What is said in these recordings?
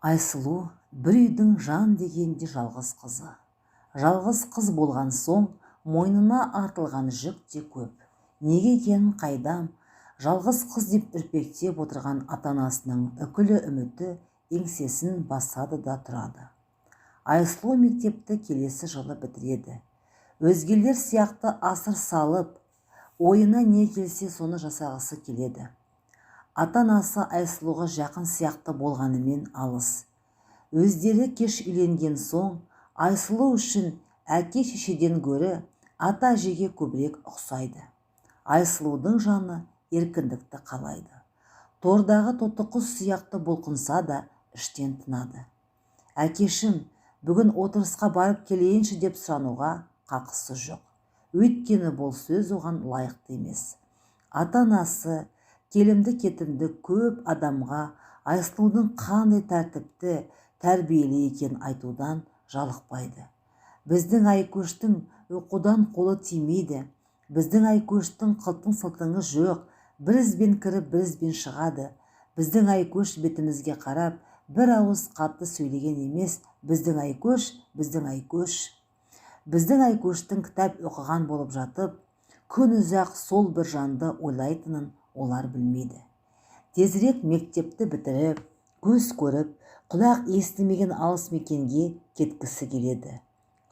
Айсұлу бір үйдің жан дегенде жалғыз қызы. Жалғыз қыз болған соң мойнына артылған жүк те көп. Неге екенін қайдам, жалғыз қыз деп үрпектеп отырған ата-анасының үкілі үміті еңсесін басады да тұрады. Айсұлу мектепті келесі жылы бітіреді. Өзгелер сияқты асыр салып, ойына не келсе соны жасағысы келеді. Ата-анасы Айсұлуға жақын сияқты болғанымен алыс. Өздері кеш үйленген соң, Айсұлу үшін әке-шешеден гөрі ата-әжеге көбірек ұқсайды. Айсұлудың жаны еркіндікті қалайды. Тордағы тоты құс сияқты бұлқынса да іштен тынады. Әкешім, бүгін отырысқа барып келейінші деп сұрануға қақысы жоқ. Өйткені бұл сөз оған лайықты емес. Ата-анасы келімді кетімді көп адамға Айсұлудың қандай тәртіпті, тәрбиелі екенін айтудан жалықпайды. Біздің Айкөштің оқудан қолы тимейді. Біздің Айкөштің қылтың сылтыңы жоқ. Бір ізбен кіріп, бір ізбен шығады. Біздің Айкөш бетімізге қарап, бір ауыз қатты сөйлеген емес. Біздің Айкөш, біздің Айкөш. Біздің Айкөштің кітап оқыған болып жатып, күн ұзақ сол бір жанды ойлайтынын олар білмейді. Тезірек мектепті бітіріп, көз көріп, құлақ естімеген алыс мекенге кеткісі келеді.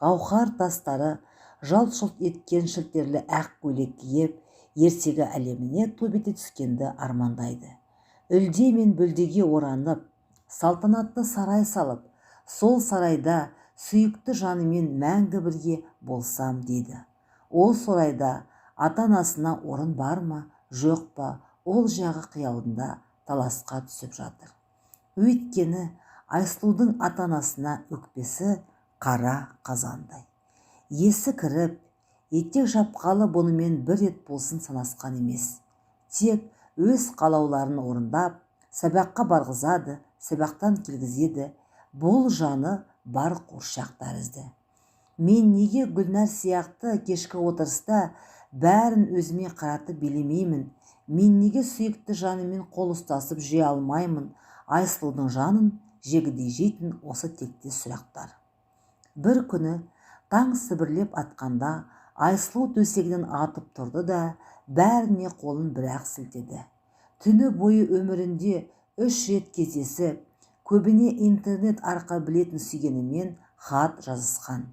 Гауһар тастары жалт-жұлт еткен шілтерлі ақ көйлек киіп, ертегі әлеміне топ ете түскенді армандайды. Үлде мен бүлдеге оранып, салтанатты сарай салып, сол сарайда сүйікті жанымен мәңгі бірге болсам дейді. Ол сарайда ата-анасына орын бар ма, жоқ па, ол жағы қиялында таласқа түсіп жатыр. Өйткені Айсұлудың ата-анасына өкпесі қара қазандай. Есі кіріп, етек жапқалы бұнымен бір рет болсын санасқан емес. Тек өз қалауларын орындап, сабаққа барғызады, сабақтан келгізеді. Бұл жаны бар қуыршақ тәрізді. Мен неге Гүлнәр сияқты кешкі отырыста бәрін өзіме қаратып билемеймін? Мен неге сүйікті жанымен қол ұстасып жүре алмаймын? Айсұлудың жанын жегідей жейтін осы тектес сұрақтар. Бір күні таң сібірлеп атқанда Айсұлу төсегінен атып тұрды да бәріне қолын бір-ақ сілтеді. Түні бойы өмірінде 3 рет кездесіп, көбіне интернет арқылы білетін сүйгенімен хат жазысқан.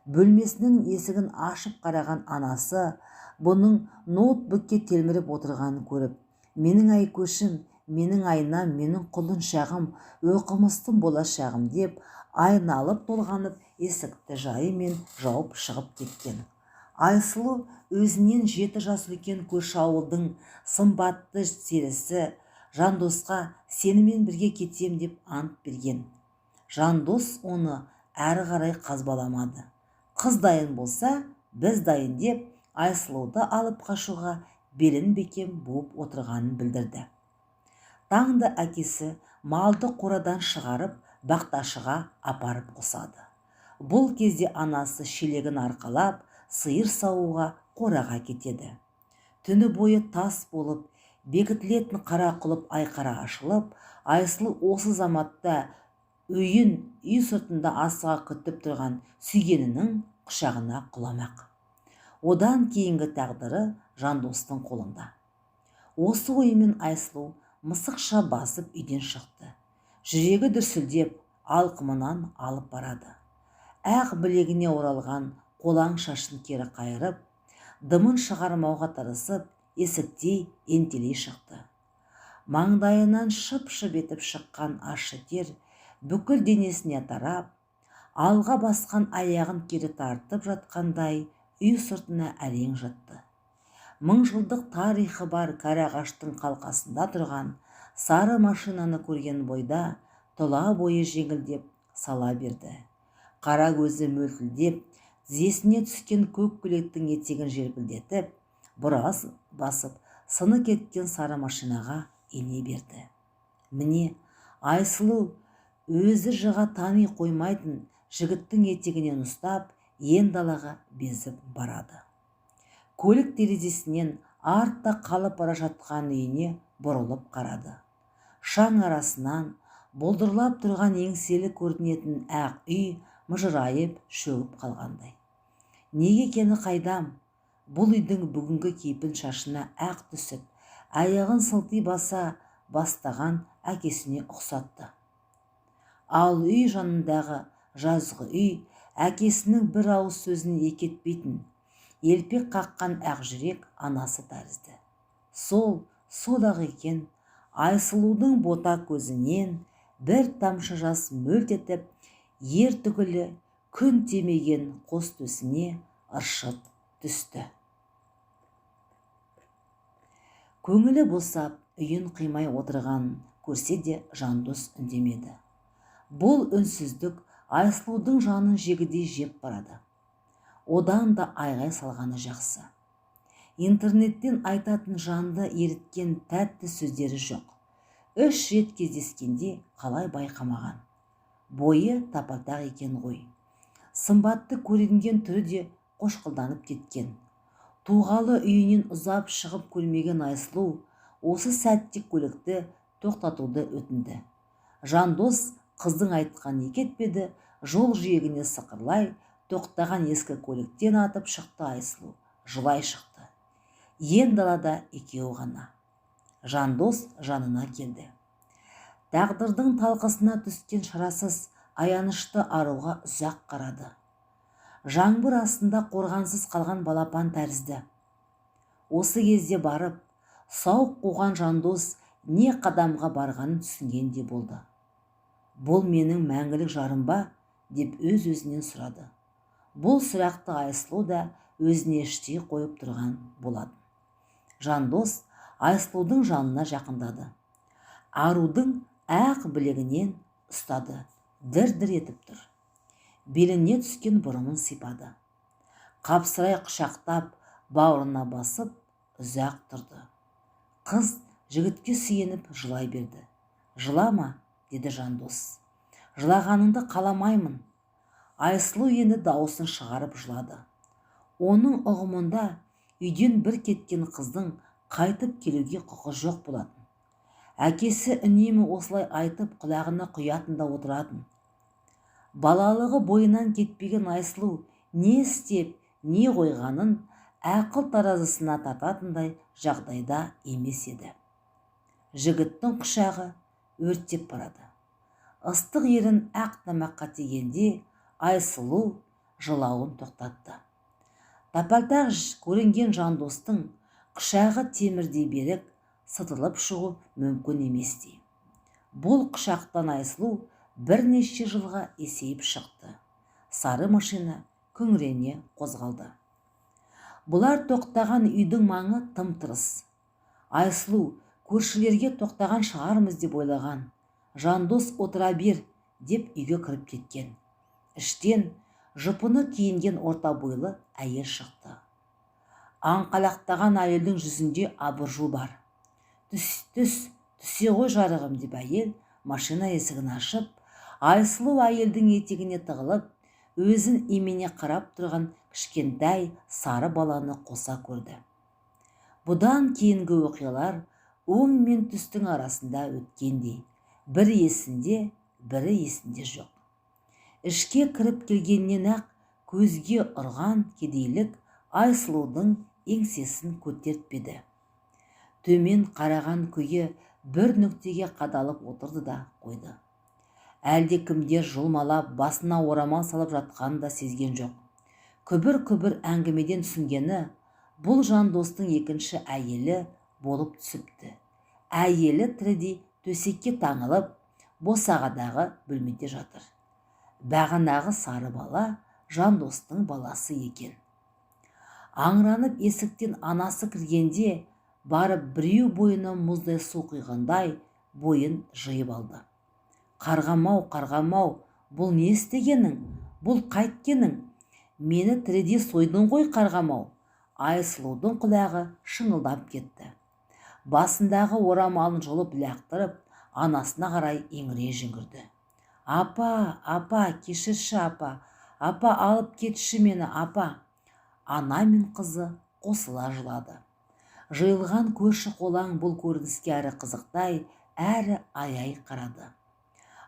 Бөлмесінің есігін ашып қараған анасы бұның ноутбукке телміріп отырғанын көріп, менің Айкөшім, менің айнам, менің құлыншағым, оқымыстым болашағым деп айналып толғанып есікті жайымен жауып шығып кеткен. Айсұлу өзінен 7 жас үлкен көрші ауылдың сымбатты серісі Жандосқа сенімен бірге кетем деп ант берген. Жандос оны әрі қарай қазбаламады. Қыз дайын болса, біз дайын деп Айсұлуды алып қашуға белін бекем буып отырғанын білдірді. Таңда әкесі малды қорадан шығарып, бақташыға апарып қосады. Бұл кезде анасы шелегін арқалап, сиыр саууға қораға кетеді. Түні бойы тас болып, бекітілетін қара құлып айқара ашылып, Айсұлу осы заматта үй сыртында асыға күтіп тұрған сүйгенінің құшағына құламақ. Одан кейінгі тағдыры Жандостың қолында. Осы ойымен Айсұлу мысықша басып үйден шықты. Жүрегі дүрсілдеп, алқымынан алып барады. Ақ білегіне оралған қолаң шашын кері қайырып, дымын шығармауға тырысып, есіктей ентелей шықты. Маңдайынан шып-шып етіп шыққан ащы тер бүкіл денесіне тарап, алға басқан аяғын кері тартып жатқандай үй сыртына әрең жатты. 1000 жылдық тарихы бар кәрі ағаштың қалқасында тұрған сары машинаны көрген бойда тұла бойы жеңілдеп сала берді. Қара көзі мөлтілдеп, тізесіне түскен көк көйлектің етегін желпілдетіп, бұраз басып, сыны кеткен сары машинаға ене берді. Міне, Айсұлу өзі жыға тани қоймайтын жігіттің етегінен ұстап, ен далаға безіп барады. Көлік терезесінен артта қалып бара жатқан үйіне бұрылып қарады. Шаң арасынан Болдырлап тұрған еңселі көрінетін ақ үй мыжырайып шөгіп қалғандай. Неге екені қайдам, бұл үйдің бүгінгі кейпін шашына ақ түсіп, аяғын сылти баса бастаған әкесіне ұқсатты. Ал үй жанындағы жазғы үй әкесінің бір ауыз сөзін екетпейтін, елпек қаққан ақ жүрек анасы тәрізді. Сол-ақ екен, Айсұлудың бота көзінен бір тамшы жас мөлт етіп, ер түгілі күн темеген қос төсіне ыршып түсті. Көңілі босап, үйін қимай отырған көрсе де Жандос үндемеді. Бұл үнсіздік Айсұлудың жанын жегідей жеп барады. Одан да айғай салғаны жақсы. Интернеттен айтатын жанды еріткен тәтті сөздері жоқ. 3 рет кездескенде қалай байқамаған. Бойы тапатақ екен ғой. Сымбатты көрінген түрі де қошқылданып кеткен. Туғалы үйінен ұзап шығып көрмеген Айсұлу осы сәтте көлікті тоқтатуды өтінді. Жандос қыздың айтқан екетпеді, жол жиегіне сықырлай тоқтаған ескі көліктен атып шықты Айсұлу. Жылай шықты. Ен далада екеуі ғана. Жандос жанына келді. Тағдырдың талқысына түскен шарасыз, аянышты аруға ұзақ қарады. Жаңбыр астында қорғансыз қалған балапан тәрізді. Осы кезде барып, сауық қуған Жандос не қадамға барғанын түсінгенде болды. Бұл менің мәңгілік жарым ба? Деп өз-өзінен сұрады. Бұл сұрақты Айсұлу да өзіне іштей қойып тұрған болады. Жандос Айсұлудың жанына жақындады. Арудың ақ білегінен ұстады, дір-дір етіп тұр. Беліне түскен бұрымын сипады. Қапсырай құшақтап, бауырына басып, ұзақ тұрды. Қыз жігітке сүйеніп жылай берді. Жылама, деді Жандос. Жылағаныңды қаламаймын. Айсұлу енді дауысын шығарып жылады. Оның ұғымында үйден бір кеткен қыздың қайтып келуге құқы жоқ болатын. Әкесі үнемі осылай айтып құлағына құятын да отыратын. Балалығы бойынан кетпеген Айсұлу не істеп, не қойғанын ақыл таразысына тартатындай жағдайда емес еді. Жігіттің құшағы өртеп барады. Ыстық ерін ақ тамаққа тигенде Айсұлу жылауын тоқтатты. Тапалтақ көрінген Жандостың құшағы темірдей берік, сытылып шығу мүмкін еместей. Бұл құшақтан Айсұлу бірнеше жылға есейіп шықты. Сары машина күңірене қозғалды. Бұлар тоқтаған үйдің маңы тым-тырыс. Айсұлу көршілерге тоқтаған шығармыз деп ойлаған. Жандос отыра бер деп үйге кіріп кеткен. Іштен жұпыны киінген орта бойлы әйел шықты. Аңқалақтаған әйелдің жүзінде абыржу бар. Түсе ғой жарығым деп әйел машина есігін ашып, Айсұлу әйелдің етегіне тығылып, өзін имене қарап тұрған кішкентай сары баланы қоса көрді. Бұдан кейінгі оқиғалар өң мен түстің арасында өткендей, бірі есінде, бірі есінде жоқ. Ішке кіріп келгеннен ақ көзге ұрған кедейлік Айсұлудың еңсесін көтертпеді. Төмен қараған күйі бір нүктеге қадалып отырды да қойды. Әлде кімдер жұлмалап басына орамал салып жатқанын да сезген жоқ. Күбір-күбір әңгімеден түсінгені бұл Жандостың екінші әйелі болып түсіпті. Әйелі тірідей төсекке таңылып, босағадағы бөлмеде жатыр. Бағанағы сары бала Жандостың баласы екен. Аңыранып есіктен анасы кіргенде барып біреу бойына мұздай су құйғандай бойын жиып алды. Қарғамау, қарғамау, бұл не істегенің? Бұл қайткенің? Мені тірідей сойдың ғой қарғамау. Айсұлудың құлағы шыңылдап кетті. Басындағы орамалын жұлып лақтырып, анасына қарай еңірей жүгірді. Апа, кешірші апа, алып кетші мені апа. Ана мен қызы қосыла жылады. Жиылған көрші қолаң бұл көрініске әрі қызықтай, әрі аяй қарады.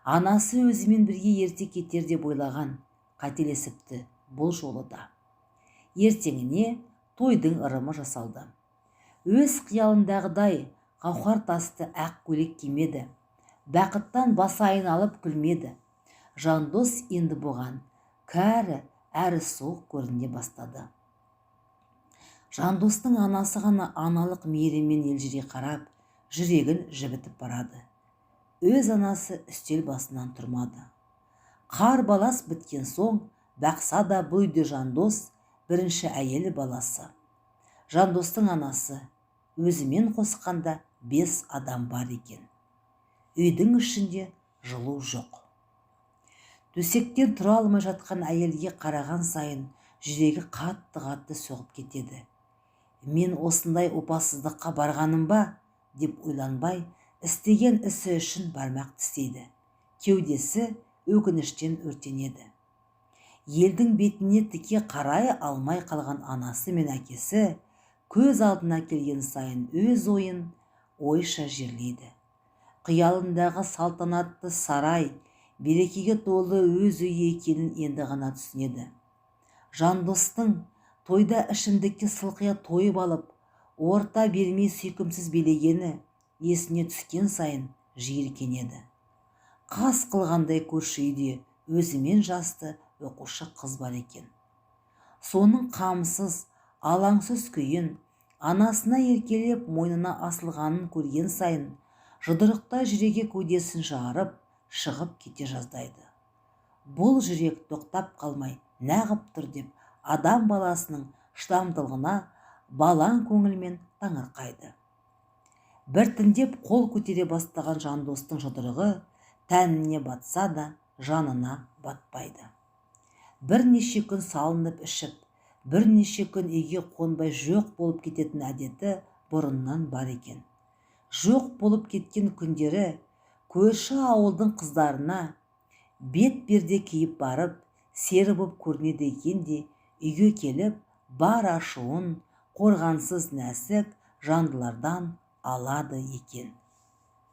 Анасы өзімен бірге ерте кетер деп ойлаған, қателесіпті бұл жолы да. Ертеңіне тойдың ырымы жасалды. Өз қиялындағыдай қауқар тасты ақ көйлек кимеді. Бақыттан басы айналып күлмеді. Жандос енді бұған кәрі әрі суық көріне бастады. Жандостың анасы ғана аналық мейіріммен елжірей қарап, жүрегін жібітіп барады. Өз анасы үстел басынан тұрмады. Қар балас біткен соң, бақса да бұл үйде Жандос бірінші әйелі баласы. Жандостың анасы өзімен қосқанда 5 адам бар екен. Үйдің ішінде жылу жоқ. Төсектен тұра алмай жатқан әйелге қараған сайын жүрегі қатты соғып кетеді. Мен осындай опасыздыққа барғаным ба, деп ойланбай, істеген ісі үшін бармақ тістейді. Кеудесі өкініштен өртенеді. Елдің бетіне тіке қарай алмай қалған анасы мен әкесі көз алдына келген сайын өз ойын ойша жерлейді. Қиялындағы салтанатты сарай, берекеге толы өз үйі екенін енді ғана түсінеді. Жандостың тойда ішімдікке сылқия тойып алып, орта бермей сүйкімсіз билегені есіне түскен сайын жиіркенеді. Қас қылғандай көрші үйде өзімен жасты оқушы қыз бар екен. Соның қамсыз, алаңсыз күйін, анасына еркелеп мойнына асылғанын көрген сайын, жұдырықтай жүрегі кеудесін жарып, шығып кете жаздайды. Бұл жүрек тоқтап қалмай нағып тұр деп, адам баласының шыдамдылығына балаң көңілмен таңырқайды. Біртіндеп қол көтере бастаған Жандостың жұдырығы тәніне батса да жанына батпайды. Бірнеше күн салынып ішіп, бірнеше күн үйге қонбай жоқ болып кететін әдеті бұрыннан бар екен. Жоқ болып кеткен күндері көрші ауылдың қыздарына бет берде киіп барып, сері боп көрінеді екен де, үйге келіп, бар ашуын қорғансыз нәзік жандылардан алады екен.